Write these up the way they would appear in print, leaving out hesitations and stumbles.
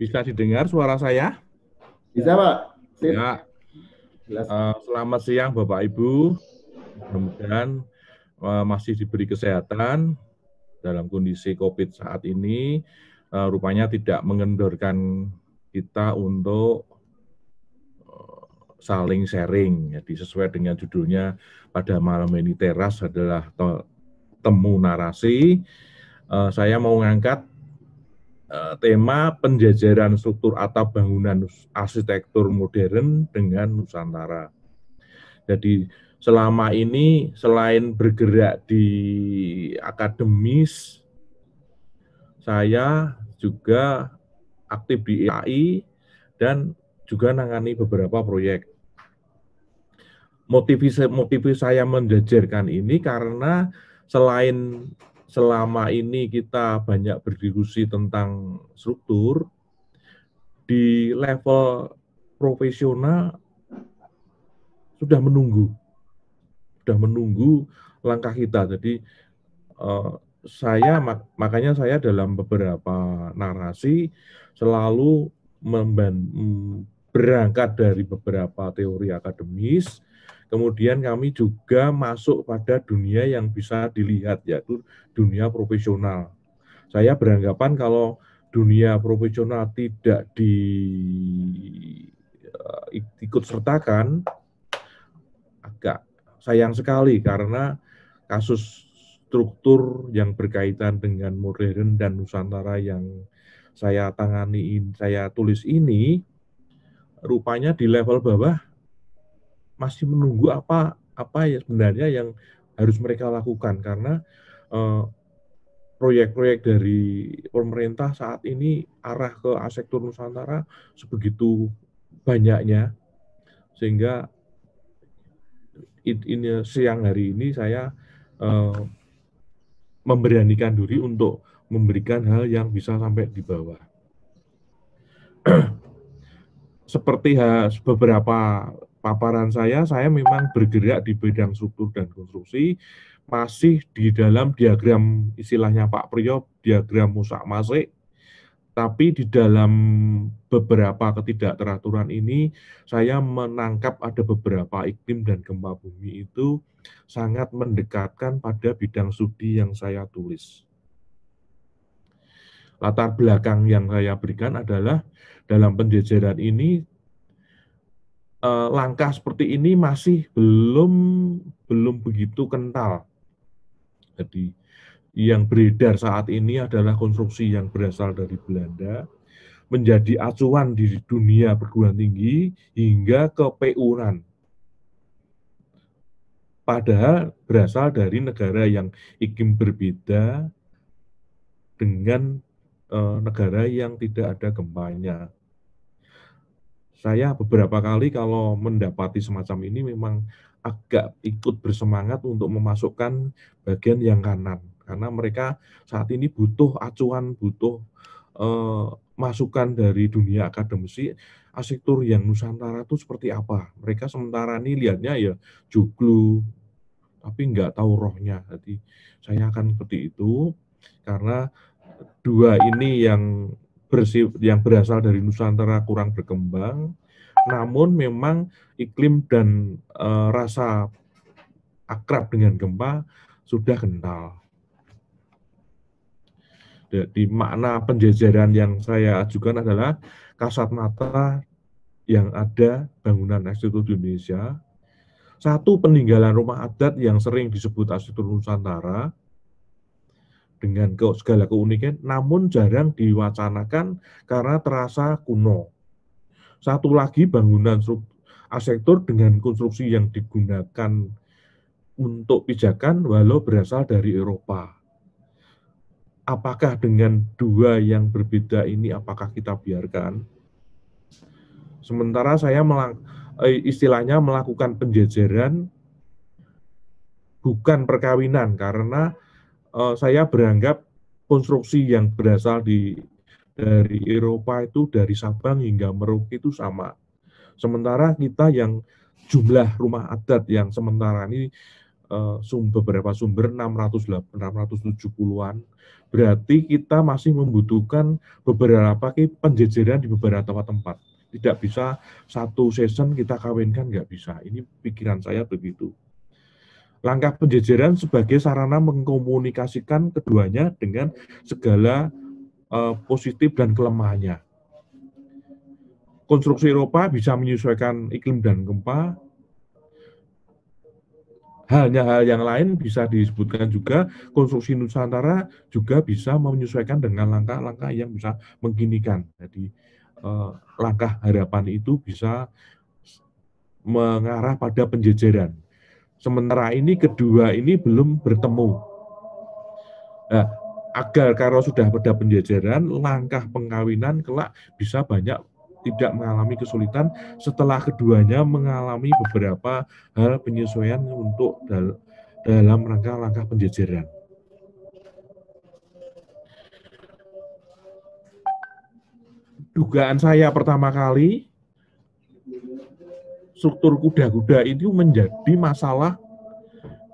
Bisa didengar suara saya? Bisa, Pak? Sip. Ya, Jelas. selamat siang Bapak Ibu. Mudah-mudahan masih diberi kesehatan dalam kondisi COVID saat ini. Rupanya tidak mengendorkan kita untuk saling sharing. Jadi sesuai dengan judulnya pada malam ini teras adalah temu narasi. Saya mau mengangkat tema penjajaran struktur atap bangunan arsitektur modern dengan Nusantara. Jadi selama ini selain bergerak di akademis, saya juga aktif di IAI dan juga nangani beberapa proyek. Motivasi saya menjajarkan ini karena selain selama ini kita banyak berdiskusi tentang struktur, di level profesional sudah menunggu langkah kita. Jadi makanya saya dalam beberapa narasi selalu berangkat dari beberapa teori akademis, kemudian kami juga masuk pada dunia yang bisa dilihat, yaitu dunia profesional. Saya beranggapan kalau dunia profesional tidak ikut sertakan, agak sayang sekali karena kasus struktur yang berkaitan dengan modern dan Nusantara yang saya tangani, saya tulis ini, rupanya di level bawah masih menunggu apa ya sebenarnya yang harus mereka lakukan karena proyek-proyek dari pemerintah saat ini arah ke arsitektur Nusantara sebegitu banyaknya, sehingga ini siang hari ini saya memberanikan diri untuk memberikan hal yang bisa sampai di bawah. Seperti beberapa paparan saya memang bergerak di bidang struktur dan konstruksi, masih di dalam diagram istilahnya Pak Priyo, diagram musak-masik, tapi di dalam beberapa ketidakteraturan ini, saya menangkap ada beberapa iklim dan gempa bumi itu sangat mendekatkan pada bidang studi yang saya tulis. Latar belakang yang saya berikan adalah dalam penjajaran ini langkah seperti ini masih belum begitu kental. Jadi yang beredar saat ini adalah konstruksi yang berasal dari Belanda, menjadi acuan di dunia perguruan tinggi hingga ke PU-an. Padahal berasal dari negara yang iklim berbeda dengan negara yang tidak ada gempanya. Saya beberapa kali kalau mendapati semacam ini memang agak ikut bersemangat untuk memasukkan bagian yang kanan. Karena mereka saat ini butuh acuan, butuh masukan dari dunia akademisi, arsitektur yang Nusantara itu seperti apa. Mereka sementara ini lihatnya ya joglo, tapi nggak tahu rohnya. Jadi saya akan seperti itu, karena dua ini yang berasal dari Nusantara kurang berkembang, namun memang iklim dan rasa akrab dengan gempa sudah kental. Jadi makna penjajaran yang saya ajukan adalah kasat mata yang ada bangunan arsitektur di Indonesia. Satu, peninggalan rumah adat yang sering disebut arsitektur Nusantara dengan segala keunikan, namun jarang diwacanakan karena terasa kuno. Satu lagi, bangunan arsitektur dengan konstruksi yang digunakan untuk pijakan walau berasal dari Eropa. Apakah dengan dua yang berbeda ini, apakah kita biarkan? Sementara saya istilahnya melakukan penjajaran bukan perkawinan, karena saya beranggap konstruksi yang berasal dari Eropa itu dari Sabang hingga Merauke itu sama. Sementara kita yang jumlah rumah adat yang sementara ini beberapa sumber 670-an, berarti kita masih membutuhkan beberapa penjejeran di beberapa tempat. Tidak bisa satu season kita kawinkan, nggak bisa. Ini pikiran saya begitu. Langkah penjejeran sebagai sarana mengkomunikasikan keduanya dengan segala positif dan kelemahannya. Konstruksi Eropa bisa menyesuaikan iklim dan gempa. Hal yang lain bisa disebutkan juga, konstruksi Nusantara juga bisa menyesuaikan dengan langkah-langkah yang bisa mengkinikan. Jadi langkah harapan itu bisa mengarah pada penjejeran. Sementara ini kedua ini belum bertemu. Nah, agar kalau sudah pada penjejeran, langkah pengkawinan kelak bisa banyak tidak mengalami kesulitan setelah keduanya mengalami beberapa hal penyesuaian untuk dalam rangka langkah penjejeran. Dugaan saya pertama kali, struktur kuda-kuda itu menjadi masalah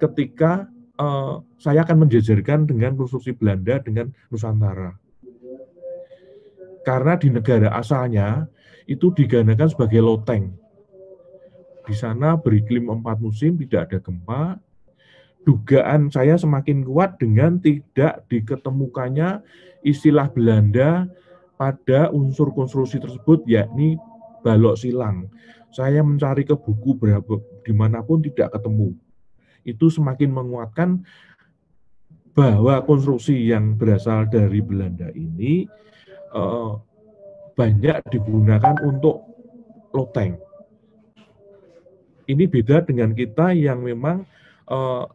ketika saya akan menjejerkan dengan konstruksi Belanda dengan Nusantara. Karena di negara asalnya itu digandakan sebagai loteng. Di sana beriklim 4 musim, tidak ada gempa. Dugaan saya semakin kuat dengan tidak diketemukannya istilah Belanda pada unsur konstruksi tersebut, yakni balok silang. Saya mencari ke buku dimanapun tidak ketemu. Itu semakin menguatkan bahwa konstruksi yang berasal dari Belanda ini banyak digunakan untuk loteng. Ini beda dengan kita yang memang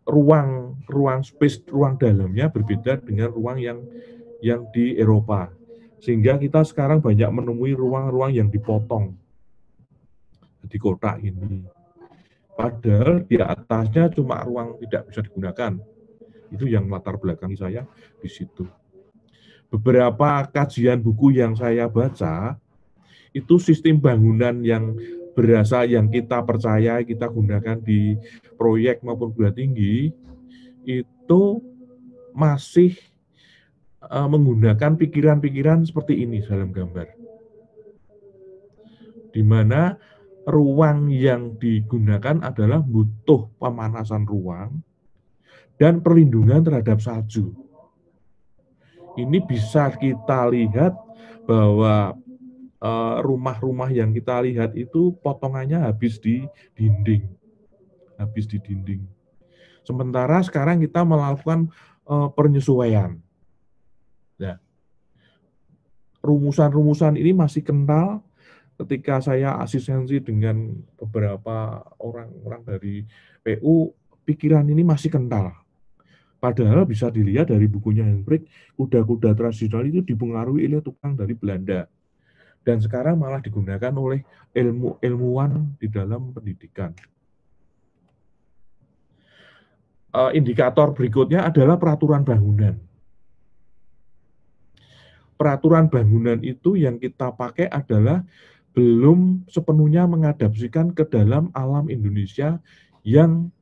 ruang space, ruang dalamnya berbeda dengan ruang yang di Eropa. Sehingga kita sekarang banyak menemui ruang-ruang yang dipotong di kota ini. Padahal di atasnya cuma ruang tidak bisa digunakan. Itu yang latar belakangi saya di situ. Beberapa kajian buku yang saya baca, itu sistem bangunan yang berasal yang kita percaya, kita gunakan di proyek maupun perguruan tinggi, itu masih menggunakan pikiran-pikiran seperti ini dalam gambar. Di mana ruang yang digunakan adalah butuh pemanasan ruang dan perlindungan terhadap salju. Ini bisa kita lihat bahwa rumah-rumah yang kita lihat itu potongannya habis di dinding. Sementara sekarang kita melakukan penyesuaian. Nah, rumusan-rumusan ini masih kental ketika saya asistensi dengan beberapa orang-orang dari PU, pikiran ini masih kental. Padahal bisa dilihat dari bukunya Hendrik, kuda-kuda tradisional itu dipengaruhi oleh tukang dari Belanda. Dan sekarang malah digunakan oleh ilmuwan di dalam pendidikan. Indikator berikutnya adalah peraturan bangunan. Peraturan bangunan itu yang kita pakai adalah belum sepenuhnya mengadaptasikan ke dalam alam Indonesia yang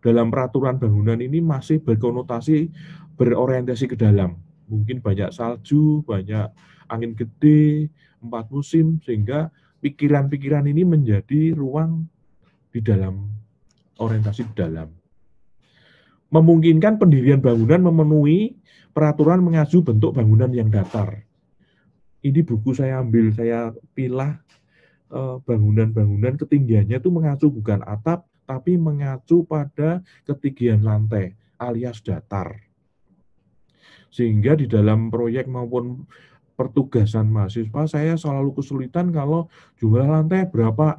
dalam peraturan bangunan ini masih berkonotasi berorientasi ke dalam. Mungkin banyak salju, banyak angin gede, 4 musim, sehingga pikiran-pikiran ini menjadi ruang di dalam, orientasi di dalam. Memungkinkan pendirian bangunan memenuhi peraturan mengacu bentuk bangunan yang datar. Ini buku saya ambil, saya pilah bangunan-bangunan ketinggiannya itu mengacu bukan atap, tapi mengacu pada ketinggian lantai alias datar. Sehingga di dalam proyek maupun pertugasan mahasiswa saya selalu kesulitan kalau jumlah lantai berapa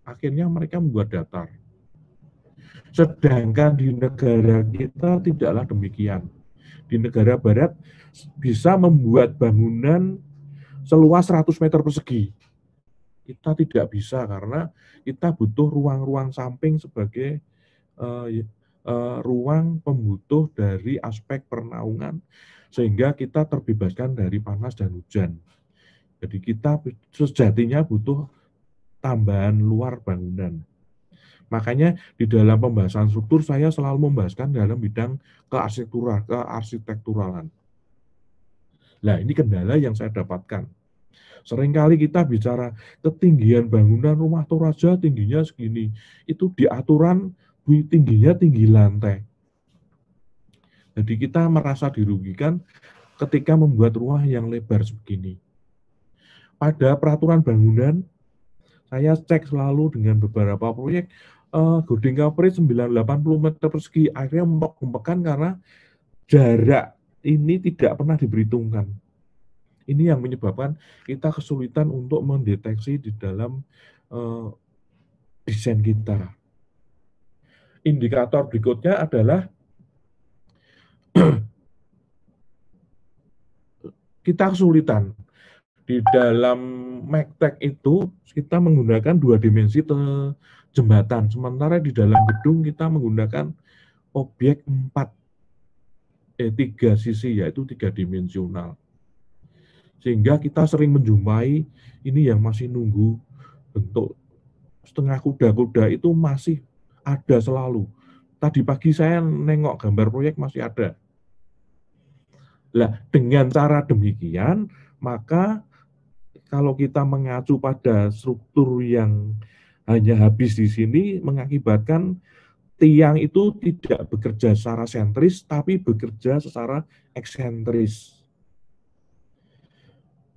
akhirnya mereka membuat datar. Sedangkan di negara kita tidaklah demikian. Di negara barat bisa membuat bangunan seluas 100 meter persegi. Kita tidak bisa karena kita butuh ruang-ruang samping sebagai ruang pembutuh dari aspek pernaungan sehingga kita terbebaskan dari panas dan hujan. Jadi kita sejatinya butuh tambahan luar bangunan. Makanya di dalam pembahasan struktur saya selalu membahaskan dalam bidang kearsitekturalan. Nah, ini kendala yang saya dapatkan. Seringkali kita bicara ketinggian bangunan rumah Toraja tingginya segini. Itu di aturan tingginya tinggi lantai. Jadi kita merasa dirugikan ketika membuat rumah yang lebar sebegini. Pada peraturan bangunan, saya cek selalu dengan beberapa proyek, Goding coverage 980 meter persegi, akhirnya membek-membekan karena jarak ini tidak pernah diperhitungkan. Ini yang menyebabkan kita kesulitan untuk mendeteksi di dalam desain kita. Indikator berikutnya adalah kita kesulitan. Di dalam MACTEC itu kita menggunakan 2 dimensi jembatan, sementara di dalam gedung kita menggunakan objek 3 sisi, yaitu 3 dimensional. Sehingga kita sering menjumpai ini yang masih nunggu bentuk setengah kuda-kuda itu masih ada selalu. Tadi pagi saya nengok gambar proyek masih ada. Nah, dengan cara demikian, maka kalau kita mengacu pada struktur yang hanya habis di sini, mengakibatkan tiang itu tidak bekerja secara sentris, tapi bekerja secara eksentris.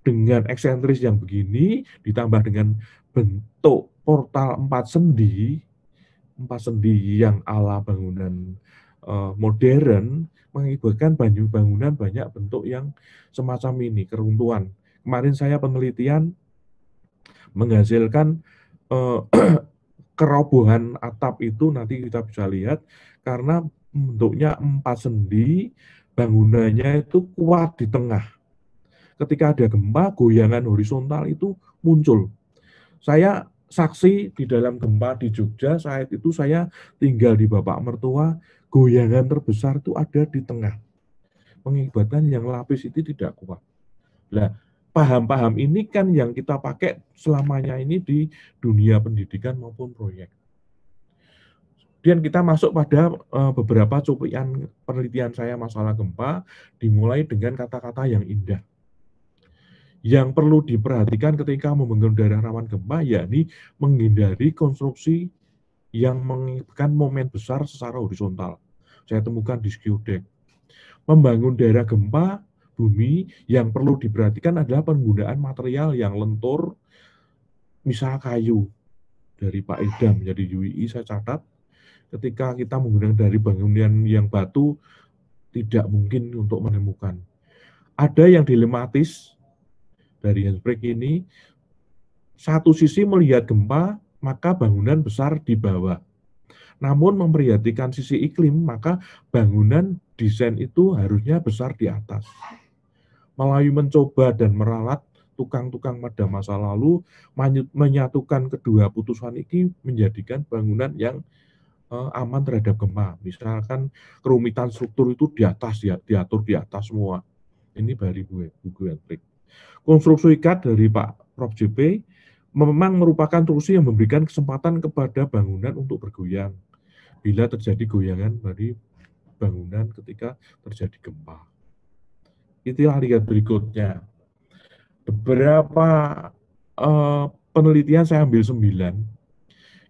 Dengan eksentris yang begini, ditambah dengan bentuk portal 4 sendi yang ala bangunan modern, mengakibatkan bangunan banyak bentuk yang semacam ini, keruntuhan. Kemarin saya penelitian menghasilkan kerobohan atap itu, nanti kita bisa lihat, karena bentuknya 4 sendi, bangunannya itu kuat di tengah. Ketika ada gempa, goyangan horizontal itu muncul. Saya saksi di dalam gempa di Jogja, saat itu saya tinggal di bapak mertua, goyangan terbesar itu ada di tengah. Mengakibatkan yang lapis itu tidak kuat. Nah, paham-paham ini kan yang kita pakai selamanya ini di dunia pendidikan maupun proyek. Kemudian kita masuk pada beberapa cuplikan penelitian saya masalah gempa, dimulai dengan kata-kata yang indah. Yang perlu diperhatikan ketika membangun daerah rawan gempa, yakni menghindari konstruksi yang mengakibatkan momen besar secara horizontal. Saya temukan di geodeck. Membangun daerah gempa bumi yang perlu diperhatikan adalah penggunaan material yang lentur, misal kayu. Dari Pak Idam menjadi UII saya catat, ketika kita menggunakan dari bangunan yang batu, tidak mungkin untuk menemukan. Ada yang dilematis, dari Hansberg ini, satu sisi melihat gempa, maka bangunan besar di bawah. Namun memperhatikan sisi iklim, maka bangunan desain itu harusnya besar di atas. Melalui mencoba dan meralat tukang-tukang pada masa lalu, menyatukan kedua putusan ini menjadikan bangunan yang aman terhadap gempa. Misalkan kerumitan struktur itu di atas, ya, diatur di atas semua. Ini dari buku Hendrik. Konstruksi ikat dari Pak Prof. JP memang merupakan konstruksi yang memberikan kesempatan kepada bangunan untuk bergoyang bila terjadi goyangan dari bangunan ketika terjadi gempa. Itulah lihat berikutnya. Beberapa penelitian saya ambil 9,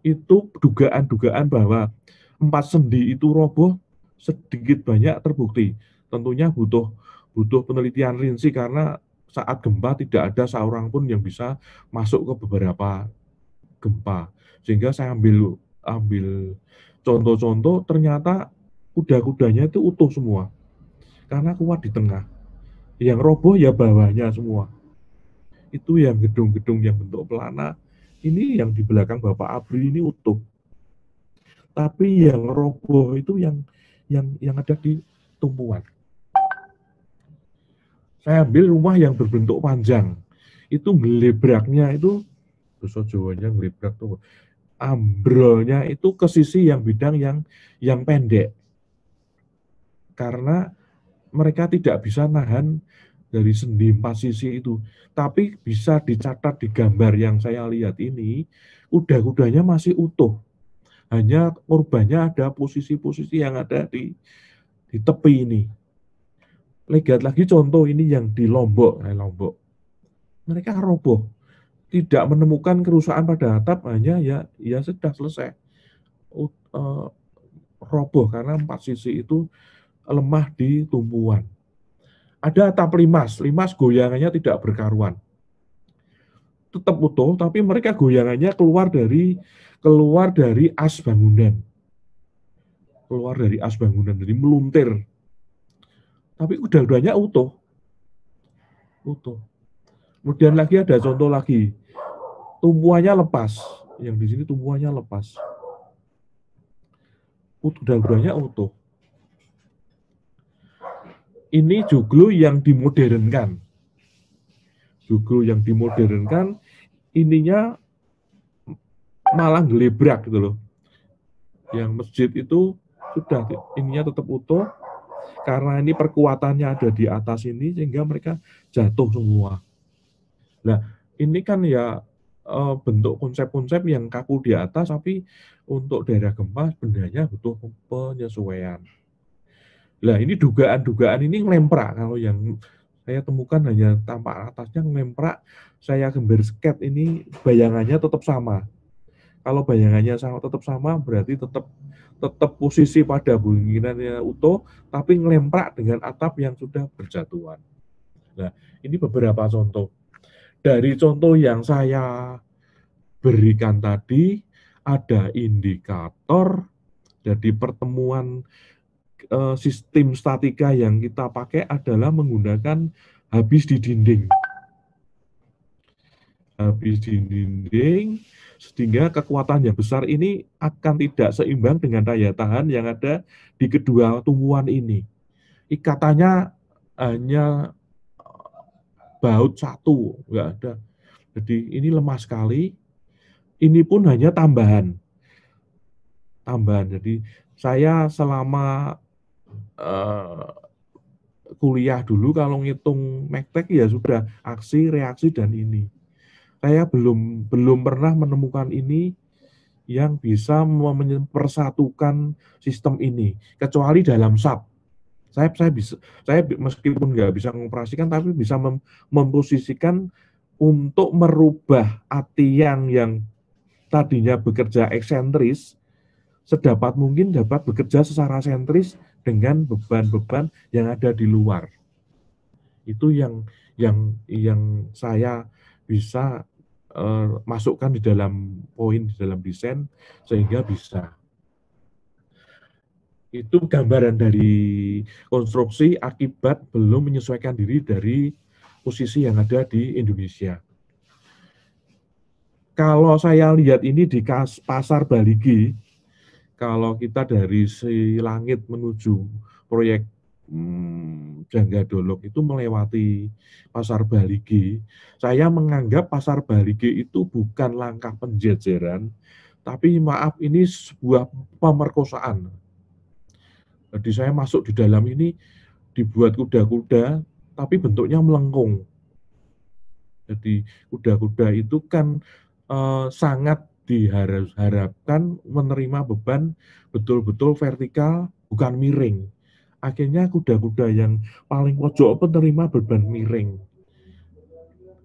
itu dugaan-dugaan bahwa 4 sendi itu roboh sedikit banyak terbukti. Tentunya butuh penelitian rinci karena saat gempa tidak ada seorang pun yang bisa masuk ke beberapa gempa. Sehingga saya ambil contoh-contoh, ternyata kuda-kudanya itu utuh semua. Karena kuat di tengah. Yang roboh ya bawahnya semua. Itu yang gedung-gedung yang bentuk pelana. Ini yang di belakang Bapak Abri ini utuh. Tapi yang roboh itu yang ada di tumpuan. Saya ambil rumah yang berbentuk panjang. Itu gelebraknya itu, bahasa Jawanya gelebrak tuh, ambrolnya itu ke sisi yang bidang yang pendek. Karena mereka tidak bisa nahan dari sendi 4 sisi itu. Tapi bisa dicatat di gambar yang saya lihat ini, kuda-kudanya masih utuh. hanya korbannya ada posisi-posisi yang ada di tepi ini. Lihat lagi contoh ini yang di Lombok, Lombok. Mereka roboh, tidak menemukan kerusakan pada atap, hanya ya sudah selesai. Roboh karena 4 sisi itu lemah di tumpuan. Ada atap limas goyangannya tidak berkaruan. Tetap utuh, tapi mereka goyangannya keluar dari as bangunan. Keluar dari as bangunan, jadi meluntir. Tapi udah-udahnya utuh. Kemudian lagi ada contoh lagi. Tumpuannya lepas. Yang di sini tumpuannya lepas. Udah-udahnya utuh. Ini joglo yang dimodernkan. Joglo yang dimodernkan, ininya malah gelebrak gitu loh. Yang masjid itu sudah ininya tetap utuh, karena ini perkuatannya ada di atas ini, sehingga mereka jatuh semua. Nah, ini kan ya bentuk konsep-konsep yang kaku di atas, tapi untuk daerah gempa bendanya butuh penyesuaian. Nah, ini dugaan-dugaan ini ngelemprak. Kalau yang saya temukan hanya tampak atasnya ngelemprak, saya gambar sket ini bayangannya tetap sama. Kalau bayangannya tetap sama, berarti tetap posisi pada bangunannya utuh, tapi ngelemprak dengan atap yang sudah berjatuhan. Nah, ini beberapa contoh. Dari contoh yang saya berikan tadi, ada indikator. Jadi pertemuan sistem statika yang kita pakai adalah menggunakan habis di dinding. Habis di dinding, sehingga kekuatan yang besar ini akan tidak seimbang dengan daya tahan yang ada di kedua tumpuan ini. Ikatannya hanya baut satu, nggak ada. Jadi ini lemah sekali. Ini pun hanya tambahan. Jadi saya selama kuliah dulu kalau ngitung mektek ya sudah aksi, reaksi, dan ini. Saya belum pernah menemukan ini yang bisa mempersatukan sistem ini, kecuali dalam SAP. Saya meskipun nggak bisa mengoperasikan, tapi bisa memposisikan untuk merubah tiang yang tadinya bekerja eksentris, sedapat mungkin dapat bekerja secara sentris dengan beban-beban yang ada di luar. Itu yang saya bisa masukkan di dalam poin di dalam desain sehingga bisa. Itu gambaran dari konstruksi akibat belum menyesuaikan diri dari posisi yang ada di Indonesia. Kalau saya lihat ini di Pasar Baligi, kalau kita dari Silangit menuju proyek Jangga Dolok itu melewati Pasar Baligi, saya menganggap Pasar Baligi itu bukan langkah penjejeran, tapi maaf, ini sebuah pemerkosaan. Jadi saya masuk di dalam ini, dibuat kuda-kuda, tapi bentuknya melengkung. Jadi kuda-kuda itu kan sangat diharapkan menerima beban betul-betul vertikal, bukan miring. Akhirnya kuda-kuda yang paling pojok menerima beban miring.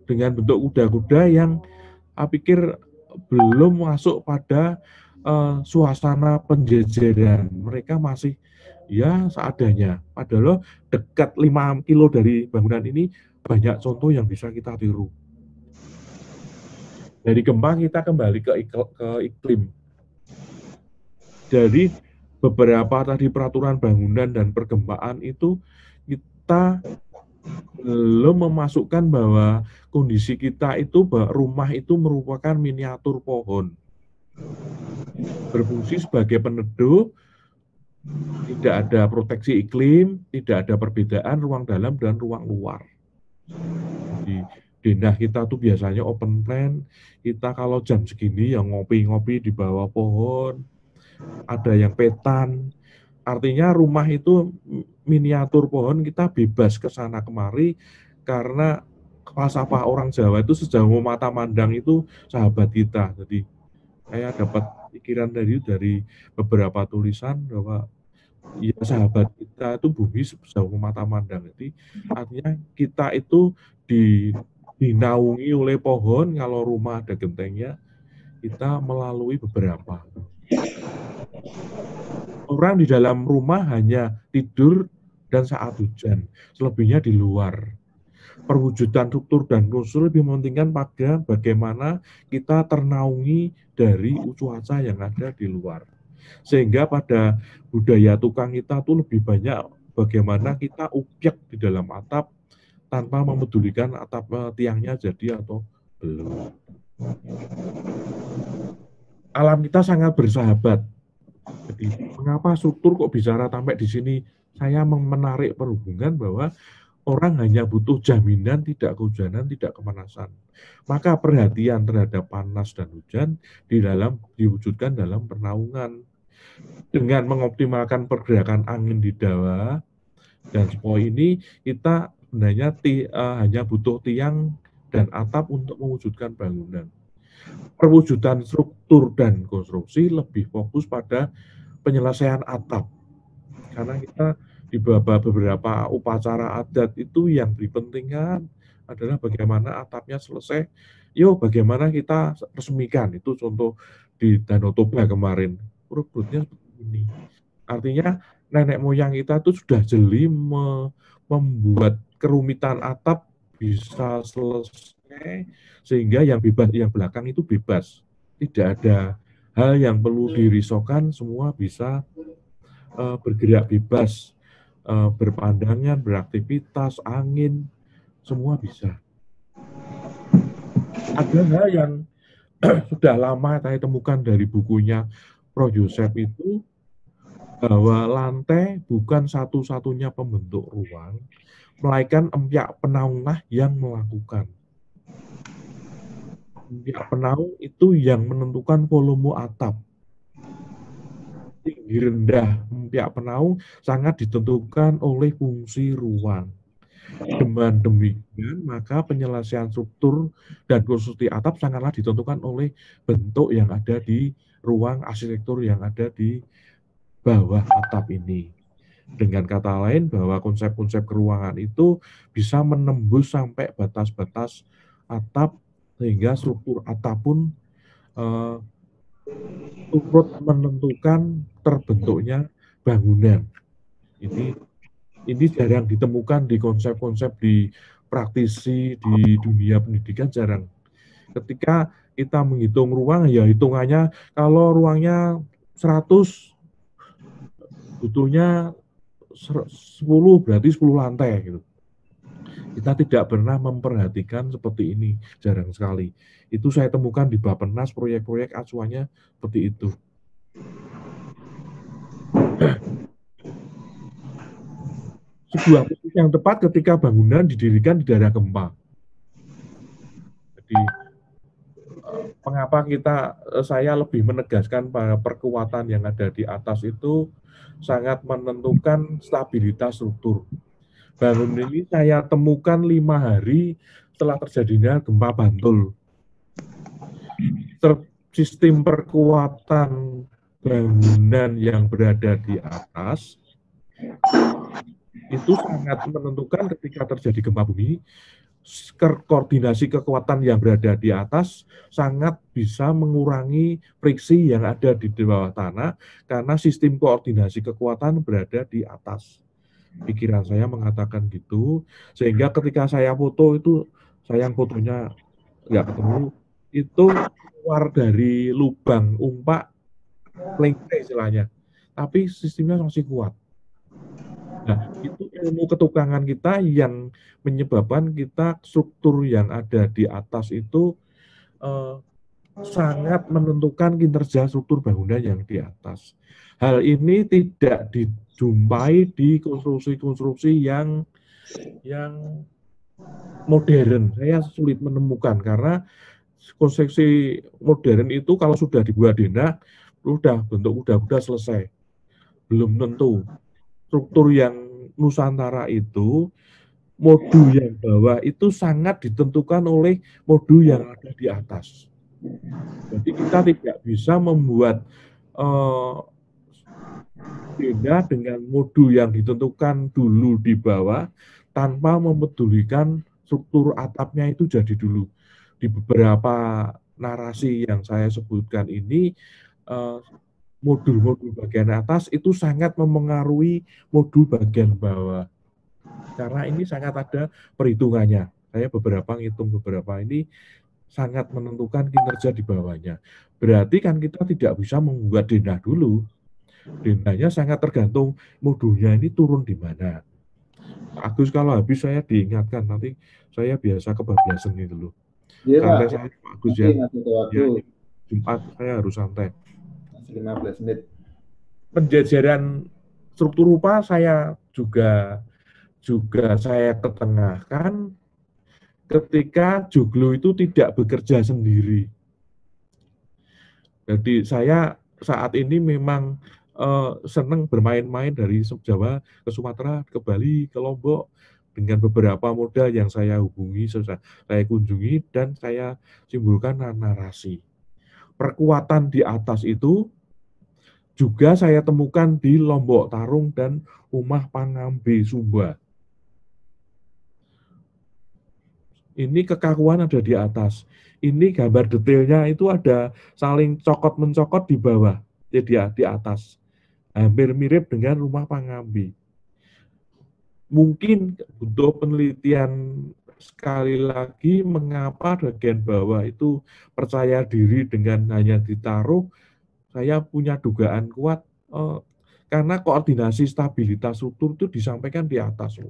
Dengan bentuk kuda-kuda yang pikir belum masuk pada suasana penjejeran. Mereka masih ya seadanya. Padahal dekat 5 kilo dari bangunan ini banyak contoh yang bisa kita tiru. Dari gempa kita kembali ke iklim. Dari beberapa tadi peraturan bangunan dan pergempaan itu kita belum memasukkan bahwa kondisi kita itu rumah itu merupakan miniatur pohon. Berfungsi sebagai peneduh, tidak ada proteksi iklim, tidak ada perbedaan ruang dalam dan ruang luar. Di denah kita tuh biasanya open plan, kita kalau jam segini ya ngopi-ngopi di bawah pohon, ada yang petan, artinya rumah itu miniatur pohon, kita bebas ke sana kemari, karena falsafah orang Jawa itu sejauh mata mandang itu sahabat kita. Jadi saya dapat pikiran dari beberapa tulisan bahwa ya sahabat kita itu bumi sejauh mata mandang. Jadi artinya kita itu dinaungi oleh pohon, kalau rumah ada gentengnya, kita melalui beberapa. Orang di dalam rumah hanya tidur dan saat hujan, selebihnya di luar. Perwujudan struktur dan unsur lebih mementingkan pada bagaimana kita ternaungi dari cuaca yang ada di luar. Sehingga pada budaya tukang kita tuh lebih banyak bagaimana kita upiak di dalam atap tanpa memedulikan atap tiangnya jadi atau belum. Alam kita sangat bersahabat. Jadi mengapa struktur kok bicara sampai di sini? Saya menarik perhubungan bahwa orang hanya butuh jaminan tidak kehujanan, tidak kepanasan. Maka perhatian terhadap panas dan hujan diwujudkan dalam pernaungan. Dengan mengoptimalkan pergerakan angin di bawah, dan semua ini kita sebenarnya hanya butuh tiang dan atap untuk mewujudkan bangunan. Perwujudan struktur dan konstruksi lebih fokus pada penyelesaian atap. Karena kita di beberapa upacara adat itu yang dipentingkan adalah bagaimana atapnya selesai. Yuk, bagaimana kita resmikan. Itu contoh di Danau Toba kemarin. Rubutnya seperti ini. Artinya nenek moyang kita itu sudah jeli membuat kerumitan atap bisa selesai, sehingga yang bebas, yang belakang itu bebas. Tidak ada hal yang perlu dirisaukan, semua bisa bergerak bebas, berpandangan, beraktivitas, angin, semua bisa. Ada hal yang sudah lama saya temukan dari bukunya Pro Joseph itu, bahwa lantai bukan satu-satunya pembentuk ruang, melainkan empyak penaunglah yang melakukan. Empyak penaung itu yang menentukan volume atap. Tinggi rendah empyak penaung sangat ditentukan oleh fungsi ruang. Dengan demikian, maka penyelesaian struktur dan konstruksi atap sangatlah ditentukan oleh bentuk yang ada di ruang, arsitektur yang ada di bawah atap ini. Dengan kata lain, bahwa konsep-konsep keruangan itu bisa menembus sampai batas-batas atap, sehingga struktur atap pun turut menentukan terbentuknya bangunan. Ini jarang ditemukan di konsep-konsep di praktisi di dunia pendidikan, jarang. Ketika kita menghitung ruang, ya hitungannya kalau ruangnya 100, butuhnya 10, berarti 10 lantai gitu. Kita tidak pernah memperhatikan seperti ini, jarang sekali. Itu saya temukan di Bappenas, proyek-proyek acuannya seperti itu. Sebuah posisi yang tepat ketika bangunan didirikan di daerah gempa. Jadi mengapa saya lebih menegaskan bahwa perkuatan yang ada di atas itu sangat menentukan stabilitas struktur. Bangunan ini saya temukan 5 hari setelah terjadinya gempa Bantul. Sistem perkuatan bangunan yang berada di atas itu sangat menentukan ketika terjadi gempa bumi. Koordinasi kekuatan yang berada di atas sangat bisa mengurangi friksi yang ada di bawah tanah, karena sistem koordinasi kekuatan berada di atas. Pikiran saya mengatakan gitu, sehingga ketika saya foto itu, sayang fotonya nggak ketemu, itu keluar dari lubang umpak lengkeng istilahnya, tapi sistemnya masih kuat. Nah, itu ilmu ketukangan kita yang menyebabkan kita struktur yang ada di atas itu sangat menentukan kinerja struktur bangunan yang di atas. Hal ini tidak dijumpai di konstruksi-konstruksi yang modern. Saya sulit menemukan, karena konstruksi modern itu kalau sudah dibuat enak, bentuk udah selesai. Belum tentu. Struktur yang Nusantara itu, modu yang bawah itu sangat ditentukan oleh modu yang ada di atas. Jadi kita tidak bisa membuat tenda dengan modul yang ditentukan dulu di bawah tanpa memedulikan struktur atapnya itu jadi dulu. Di beberapa narasi yang saya sebutkan ini, modul-modul bagian atas itu sangat memengaruhi modul bagian bawah. Karena ini sangat ada perhitungannya. Saya ngitung beberapa ini sangat menentukan kinerja di bawahnya. Berarti kan kita tidak bisa membuat denah dulu. Denahnya sangat tergantung modulnya ini turun di mana. Pak Agus kalau habis saya diingatkan, nanti saya biasa kebablasan itu loh. Iya Pak, Santai saya Pak Agus nanti ya. ngasih ke waktu Ya ini Jumat saya harus santai. masih 15 menit. Penjajaran struktur rupa saya juga saya ketengahkan ketika joglo itu tidak bekerja sendiri. Jadi saya saat ini memang senang bermain-main dari Jawa ke Sumatera, ke Bali, ke Lombok dengan beberapa modal yang saya hubungi, saya kunjungi dan saya simpulkan narasi. Perkuatan di atas itu juga saya temukan di Lombok Tarung dan Rumah Pangambe Sumba. Ini kekakuan ada di atas. Ini gambar detailnya itu ada saling cokot-mencokot di bawah, di atas. Hampir mirip dengan Rumah Pangambe. Mungkin untuk penelitian sekali lagi mengapa bagian bawah itu percaya diri dengan hanya ditaruh, saya punya dugaan kuat karena koordinasi stabilitas struktur itu disampaikan di atas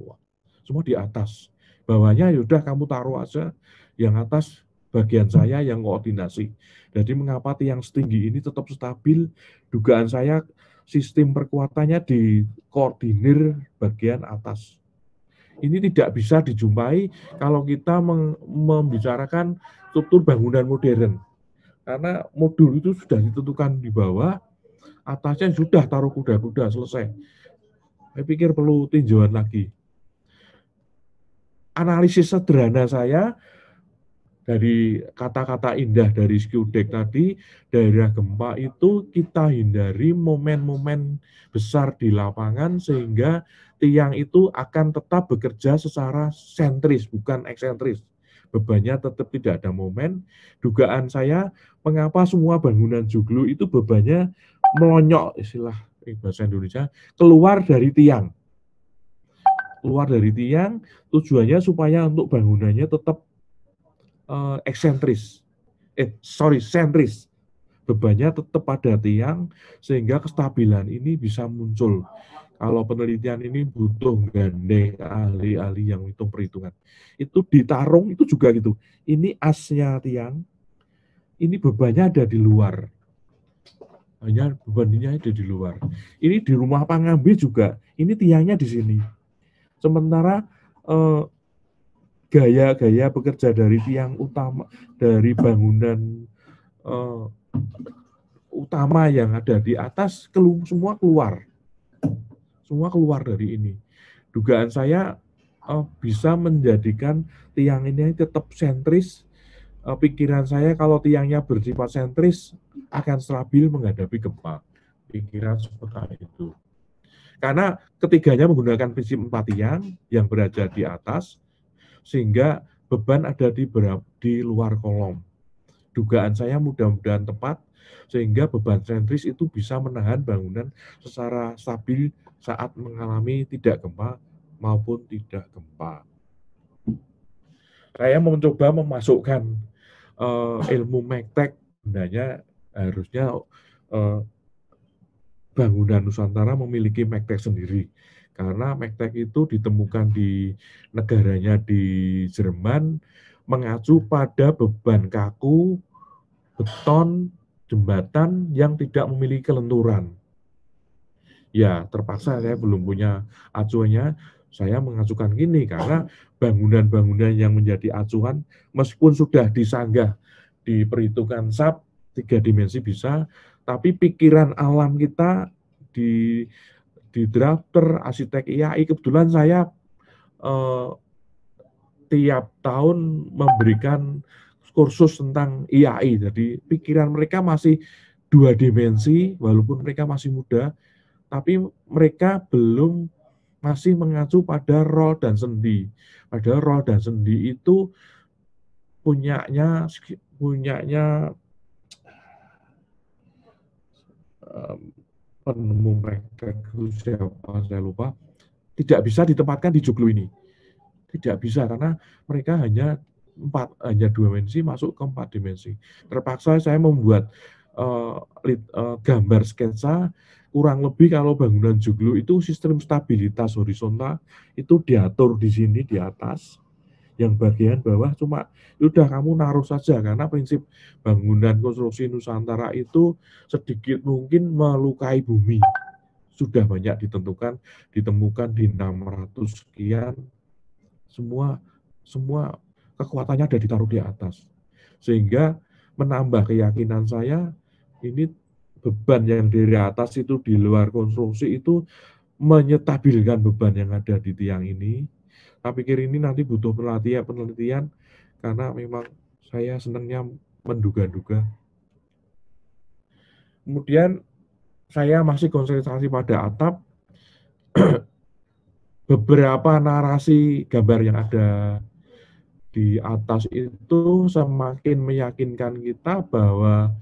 semua di atas. Bawahnya yaudah kamu taruh aja, yang atas bagian saya yang koordinasi. Jadi mengapa tiang setinggi ini tetap stabil? Dugaan saya sistem perkuatannya dikoordinir bagian atas. Ini tidak bisa dijumpai kalau kita membicarakan struktur bangunan modern. Karena modul itu sudah ditentukan di bawah, atasnya sudah taruh kuda-kuda, selesai. Saya pikir perlu tinjauan lagi. Analisis sederhana saya dari kata-kata indah dari Skudek tadi, daerah gempa itu kita hindari momen-momen besar di lapangan sehingga tiang itu akan tetap bekerja secara sentris, bukan eksentris. Bebannya tetap tidak ada momen. Dugaan saya, mengapa semua bangunan joglo itu bebannya melonyok, istilah bahasa Indonesia, keluar dari tiang. Keluar dari tiang, tujuannya supaya untuk bangunannya tetap eksentris, sentris. Bebannya tetap pada tiang sehingga kestabilan ini bisa muncul. Kalau penelitian ini butuh gandeng ahli-ahli yang hitung perhitungan. Itu ditarung itu juga gitu. Ini asnya tiang, ini bebannya ada di luar. Hanya bebannya ada di luar. Ini di Rumah Pangambe juga, ini tiangnya di sini. Sementara gaya-gaya bekerja dari tiang utama, dari bangunan utama yang ada di atas, semua keluar dari ini. Dugaan saya bisa menjadikan tiang ini tetap sentris. Pikiran saya kalau tiangnya bersifat sentris akan stabil menghadapi gempa. Pikiran seperti itu. Karena ketiganya menggunakan prinsip 4 tiang yang berada di atas, sehingga beban ada di luar kolom. Dugaan saya mudah-mudahan tepat, sehingga beban sentris itu bisa menahan bangunan secara stabil saat mengalami tidak gempa maupun tidak gempa. Saya mencoba memasukkan ilmu Mektek, sebenarnya harusnya bangunan Nusantara memiliki Mektek sendiri. Karena Mektek itu ditemukan di negaranya di Jerman, mengacu pada beban kaku, beton, jembatan yang tidak memiliki kelenturan. Ya, terpaksa saya belum punya acuannya, saya mengacukan gini, karena bangunan-bangunan yang menjadi acuan, meskipun sudah disanggah, diperhitungkan SAP, 3 dimensi bisa, tapi pikiran alam kita di drafter, arsitek IAI, kebetulan saya tiap tahun memberikan kursus tentang IAI. Jadi pikiran mereka masih 2 dimensi, walaupun mereka masih muda, tapi mereka masih mengacu pada roh dan sendi. Padahal roh dan sendi itu punyanya penemu mereka siapa saya lupa, tidak bisa ditempatkan di joglo ini. Tidak bisa karena mereka hanya 2 dimensi masuk ke 4 dimensi. Terpaksa saya membuat gambar sketsa kurang lebih kalau bangunan joglo itu sistem stabilitas horizontal itu diatur di sini di atas, yang bagian bawah cuma udah kamu naruh saja, karena prinsip bangunan konstruksi Nusantara itu sedikit mungkin melukai bumi. Sudah banyak ditemukan di 600 sekian, semua kekuatannya ada ditaruh di atas. Sehingga menambah keyakinan saya, ini beban yang dari atas itu di luar konstruksi itu menyetabilkan beban yang ada di tiang ini. Saya pikir ini nanti butuh penelitian karena memang saya senangnya menduga-duga. Kemudian saya masih konsentrasi pada atap. Beberapa narasi gambar yang ada di atas itu semakin meyakinkan kita bahwa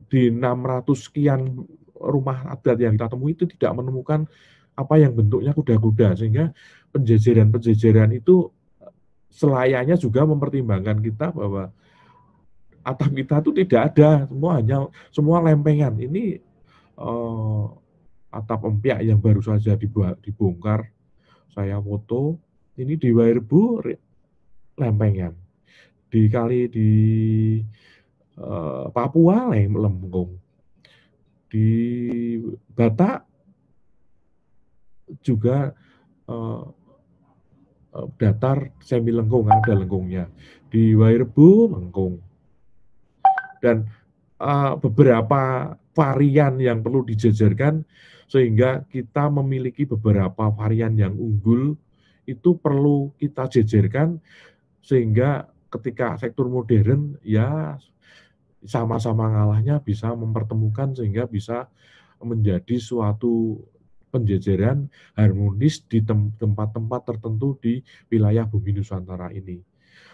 di 600 sekian rumah adat yang kita temui itu tidak menemukan apa yang bentuknya kuda-kuda, sehingga penjejeran itu selayaknya juga mempertimbangkan kita bahwa atap kita itu tidak ada, semua lempengan. Ini atap empyak yang baru saja dibongkar, saya foto. Ini di Wairebo lempengan, di Papua lempung, di Batak juga datar semi lengkung, ada lengkungnya. Di Wairebo lengkung. Dan beberapa varian yang perlu dijajarkan sehingga kita memiliki beberapa varian yang unggul itu perlu kita jajarkan sehingga ketika sektor modern ya sama-sama ngalahnya bisa mempertemukan sehingga bisa menjadi suatu penjajaran harmonis di tempat-tempat tertentu di wilayah bumi Nusantara ini.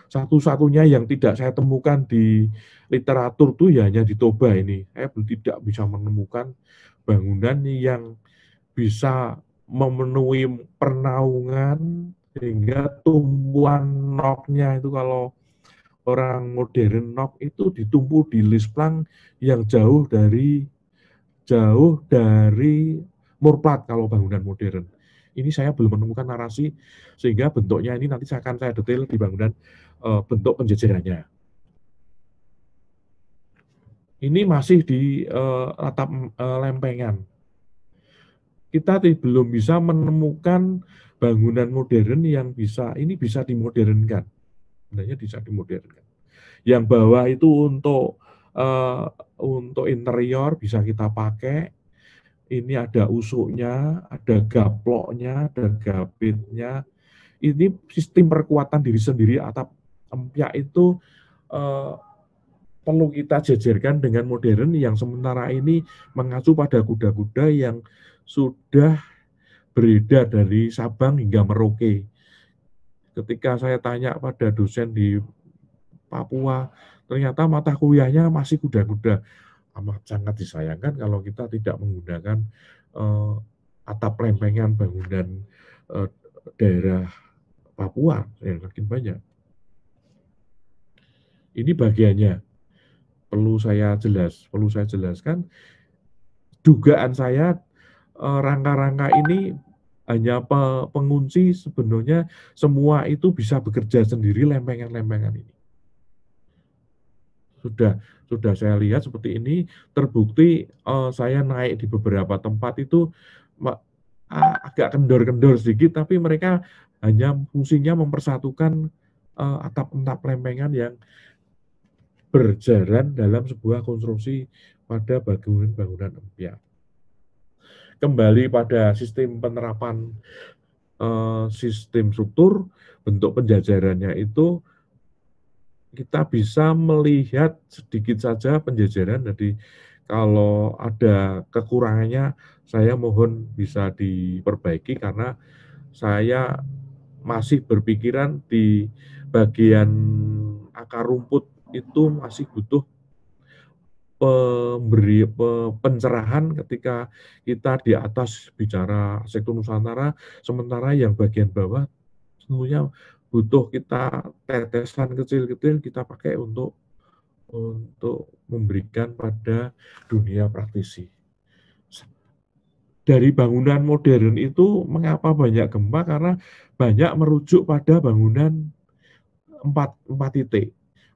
Satu-satunya yang tidak saya temukan di literatur tuh ya hanya di Toba ini. Saya tidak bisa menemukan bangunan yang bisa memenuhi pernaungan sehingga tumpuan noknya itu, kalau orang modern nok itu ditumpu di lisplang yang jauh dari murplat kalau bangunan modern. Ini saya belum menemukan narasi sehingga bentuknya ini nanti akan saya detail di bangunan bentuk penjajarannya. Ini masih di atap lempengan. Kita belum bisa menemukan bangunan modern yang bisa dimodernkan. Sebenarnya bisa dimodernkan. Yang bawah itu untuk interior bisa kita pakai. Ini ada usuknya, ada gaploknya, ada gapitnya. Ini sistem perkuatan diri sendiri atap empyak itu perlu kita jajarkan dengan modern yang sementara ini mengacu pada kuda-kuda yang sudah beredar dari Sabang hingga Merauke. Ketika saya tanya pada dosen di Papua, ternyata mata kuliahnya masih kuda-kuda. Amat sangat disayangkan kalau kita tidak menggunakan atap lempengan bangunan daerah Papua yang makin banyak. Ini bagiannya perlu saya jelaskan. Dugaan saya rangka-rangka ini hanya pengunci, sebenarnya semua itu bisa bekerja sendiri lempengan-lempengan ini. Sudah saya lihat seperti ini, terbukti saya naik di beberapa tempat itu agak kendor-kendor sedikit, tapi mereka hanya fungsinya mempersatukan atap-atap lempengan yang berjalan dalam sebuah konstruksi pada bangunan empyak. Kembali pada sistem penerapan sistem struktur, bentuk penjajarannya itu kita bisa melihat sedikit saja penjajaran. Jadi kalau ada kekurangannya, saya mohon bisa diperbaiki karena saya masih berpikiran di bagian akar rumput itu masih butuh pencerahan ketika kita di atas bicara sektor Nusantara, sementara yang bagian bawah tentunya butuh kita tetesan kecil-kecil kita pakai untuk memberikan pada dunia praktisi. Dari bangunan modern itu mengapa banyak gempa? Karena banyak merujuk pada bangunan empat titik.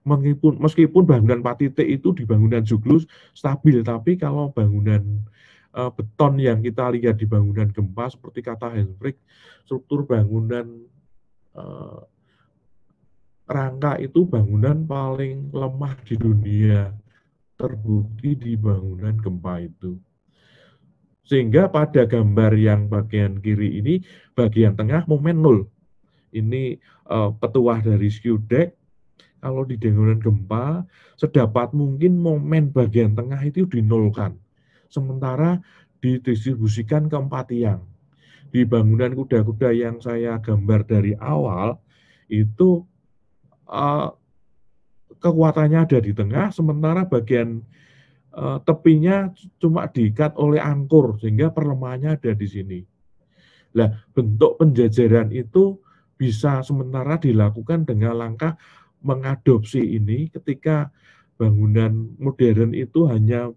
Meskipun bangunan 4 titik itu di bangunan Juglus stabil, tapi kalau bangunan beton yang kita lihat di bangunan gempa seperti kata Hendrik, struktur bangunan rangka itu bangunan paling lemah di dunia, terbukti di bangunan gempa itu. Sehingga pada gambar yang bagian kiri ini, bagian tengah momen 0. Ini petuah dari SKUDEK. Kalau di bangunan gempa, sedapat mungkin momen bagian tengah itu dinolkan. Sementara didistribusikan ke 4 tiang. Di bangunan kuda-kuda yang saya gambar dari awal, itu kekuatannya ada di tengah, sementara bagian tepinya cuma diikat oleh angkur, sehingga perlemahannya ada di sini. Nah, bentuk penjajaran itu bisa sementara dilakukan dengan langkah mengadopsi ini ketika bangunan modern itu hanya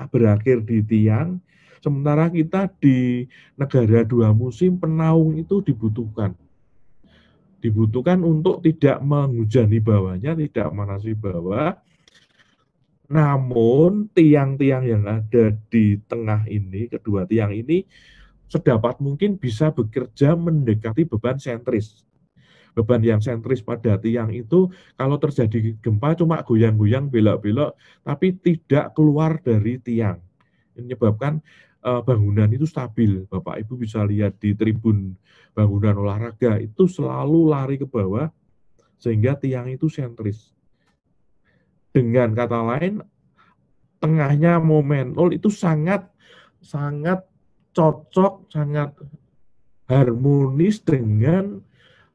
berakhir di tiang, sementara kita di negara 2 musim penaung itu dibutuhkan. Dibutuhkan untuk tidak menghujani bawahnya, tidak manasi bawah, namun tiang-tiang yang ada di tengah ini, kedua tiang ini, sedapat mungkin bisa bekerja mendekati beban sentris. Beban yang sentris pada tiang itu kalau terjadi gempa cuma goyang-goyang belok-belok tapi tidak keluar dari tiang. Ini menyebabkan bangunan itu stabil. Bapak Ibu bisa lihat di tribun bangunan olahraga itu selalu lari ke bawah sehingga tiang itu sentris. Dengan kata lain, tengahnya momen 0 itu sangat cocok, sangat harmonis dengan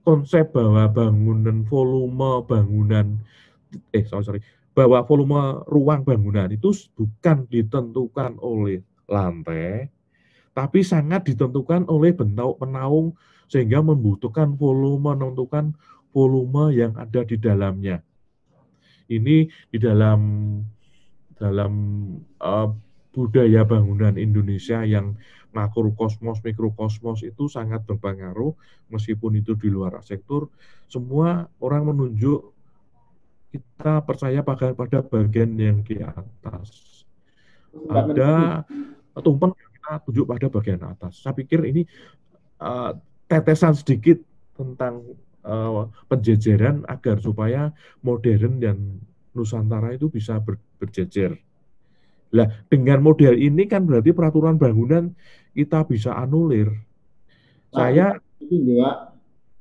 konsep bahwa bahwa volume ruang bangunan itu bukan ditentukan oleh lantai, tapi sangat ditentukan oleh bentuk penaung sehingga menentukan volume yang ada di dalamnya. Ini di dalam budaya bangunan Indonesia yang makrokosmos, mikrokosmos itu sangat berpengaruh, meskipun itu di luar arsitektur, semua orang menunjuk kita percaya pada bagian yang di atas. Ada tumpeng yang kita tunjuk pada bagian atas. Saya pikir ini tetesan sedikit tentang penjajaran agar supaya modern dan Nusantara itu bisa berjejer. Lah, dengan model ini kan berarti peraturan bangunan kita bisa anulir. Saya itu juga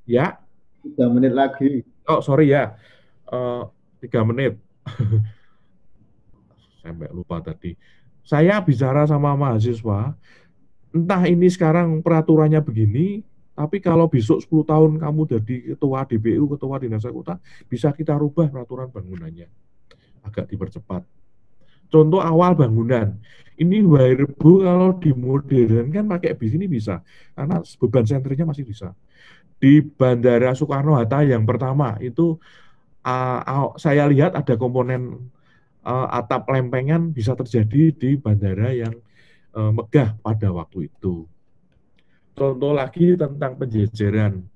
ya 3 menit lagi. Oh, sorry ya. 3 menit. Sampai lupa tadi. Saya bicara sama mahasiswa, entah ini sekarang peraturannya begini, tapi kalau besok 10 tahun kamu jadi ketua DPU, ketua dinas kota, bisa kita rubah peraturan bangunannya. Agak dipercepat. Contoh awal bangunan. Ini Wairebo kalau dimodern kan pakai bis ini bisa. Karena beban sentrinya masih bisa. Di Bandara Soekarno-Hatta yang pertama, itu saya lihat ada komponen atap lempengan bisa terjadi di bandara yang megah pada waktu itu. Contoh lagi tentang penjajaran.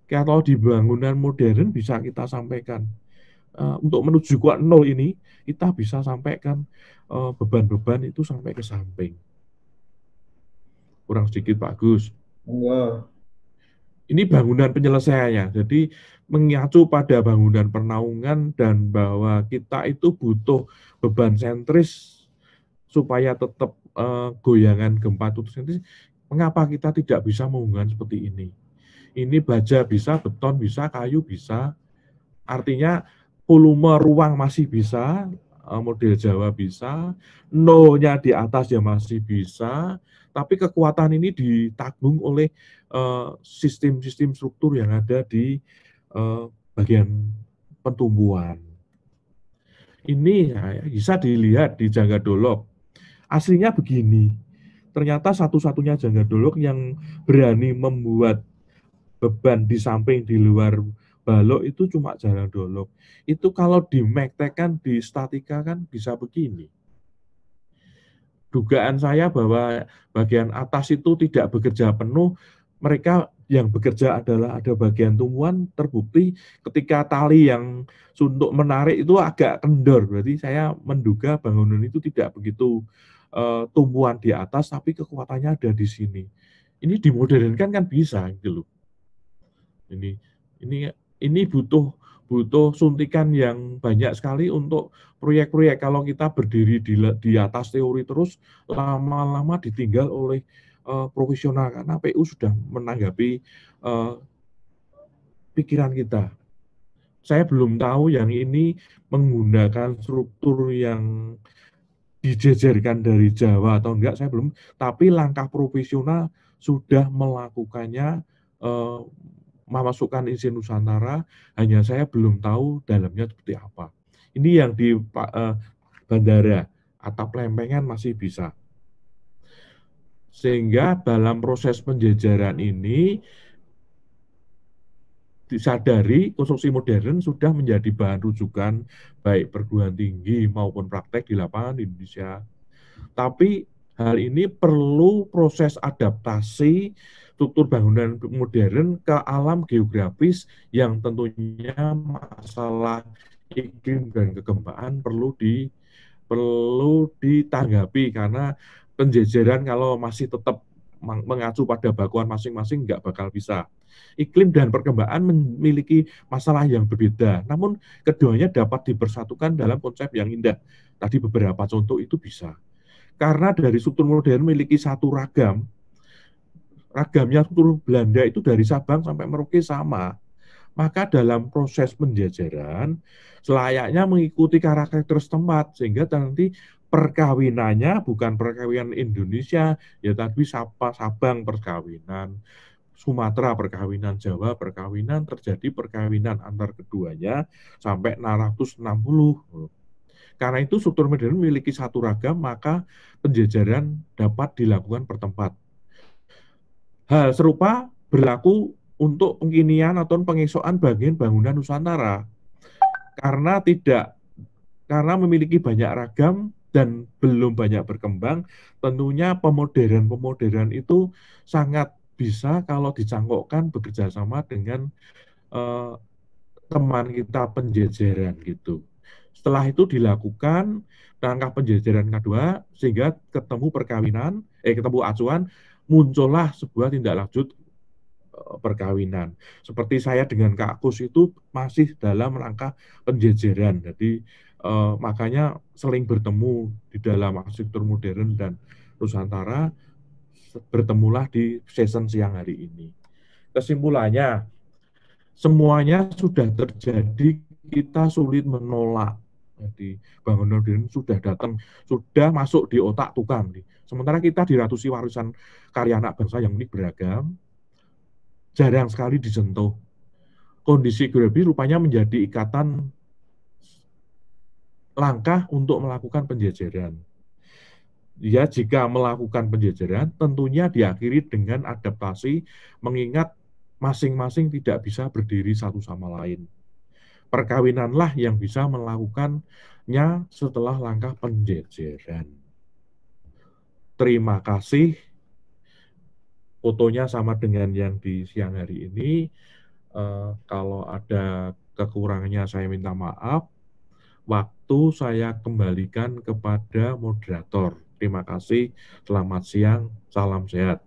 Kalau di bangunan modern bisa kita sampaikan. Untuk menuju ke 0 ini, kita bisa sampaikan beban-beban itu sampai ke samping. Kurang sedikit Pak Gus. Wow. Ini bangunan penyelesaiannya. Jadi mengacu pada bangunan pernaungan dan bahwa kita itu butuh beban sentris supaya tetap goyangan gempa itu sentris. Mengapa kita tidak bisa menggunakan seperti ini? Ini baja bisa, beton bisa, kayu bisa. Artinya volume ruang masih bisa, model Jawa bisa, no-nya di atas ya masih bisa, tapi kekuatan ini ditabung oleh sistem-sistem struktur yang ada di bagian pentumbuhan. Ini ya, bisa dilihat di Jangga Dolok. Aslinya begini, ternyata satu-satunya Jangga Dolok yang berani membuat beban di samping di luar balok itu cuma Jangga Dolok. Itu kalau di magtekkan, di statika kan bisa begini. Dugaan saya bahwa bagian atas itu tidak bekerja penuh, mereka yang bekerja adalah ada bagian tumbuhan, terbukti ketika tali yang untuk menarik itu agak kendor, berarti saya menduga bangunan itu tidak begitu tumbuhan di atas, tapi kekuatannya ada di sini. Ini dimodernkan kan bisa gitu loh. Ini ini ini butuh suntikan yang banyak sekali untuk proyek-proyek. Kalau kita berdiri di atas teori terus, lama-lama ditinggal oleh profesional karena PU sudah menanggapi pikiran kita. Saya belum tahu yang ini menggunakan struktur yang dijejerkan dari Jawa atau enggak, saya belum. Tapi langkah profesional sudah melakukannya, memasukkan izin Nusantara, hanya saya belum tahu dalamnya seperti apa. Ini yang di bandara, atap lempengan masih bisa. Sehingga dalam proses penjejaran ini disadari konstruksi modern sudah menjadi bahan rujukan baik perguruan tinggi maupun praktek di lapangan di Indonesia. Tapi hal ini perlu proses adaptasi struktur bangunan modern ke alam geografis yang tentunya masalah iklim dan kegempaan perlu ditanggapi, karena penjejeran kalau masih tetap mengacu pada bakuan masing-masing nggak bakal bisa. Iklim dan perkembang memiliki masalah yang berbeda, namun keduanya dapat dipersatukan dalam konsep yang indah. Tadi beberapa contoh itu bisa. Karena dari struktur modern memiliki satu ragamnya struktur Belanda itu dari Sabang sampai Merauke sama. Maka dalam proses penjajaran selayaknya mengikuti karakter setempat, sehingga nanti perkawinannya bukan perkawinan Indonesia, ya tapi Sabang perkawinan, Sumatera perkawinan, Jawa perkawinan, terjadi perkawinan antar keduanya sampai 660. Karena itu struktur modern memiliki satu ragam, maka penjajaran dapat dilakukan per tempat. Hal serupa berlaku untuk pengkinian atau pengesokan bagian bangunan Nusantara. Karena karena memiliki banyak ragam dan belum banyak berkembang, tentunya pemoderan itu sangat bisa kalau dicangkokkan bekerja sama dengan eh, teman kita penjejeran gitu. Setelah itu dilakukan langkah penjejeran kedua, sehingga ketemu acuan, muncullah sebuah tindak lanjut perkawinan. Seperti saya dengan Kak Kus itu masih dalam rangka penjejeran. Jadi makanya sering bertemu di dalam arsitektur modern dan Nusantara, bertemulah di session siang hari ini. Kesimpulannya, semuanya sudah terjadi, kita sulit menolak. Jadi bangunan modern sudah datang, sudah masuk di otak tukang. Sementara kita diratusi warisan karya anak bangsa yang unik beragam, jarang sekali disentuh. Kondisi geografis rupanya menjadi ikatan langkah untuk melakukan penjajaran. Ya, jika melakukan penjajaran, tentunya diakhiri dengan adaptasi, mengingat masing-masing tidak bisa berdiri satu sama lain. Perkawinanlah yang bisa melakukannya setelah langkah penjajaran. Terima kasih. Fotonya sama dengan yang di siang hari ini. Kalau ada kekurangannya saya minta maaf. Waktu saya kembalikan kepada moderator. Terima kasih. Selamat siang. Salam sehat.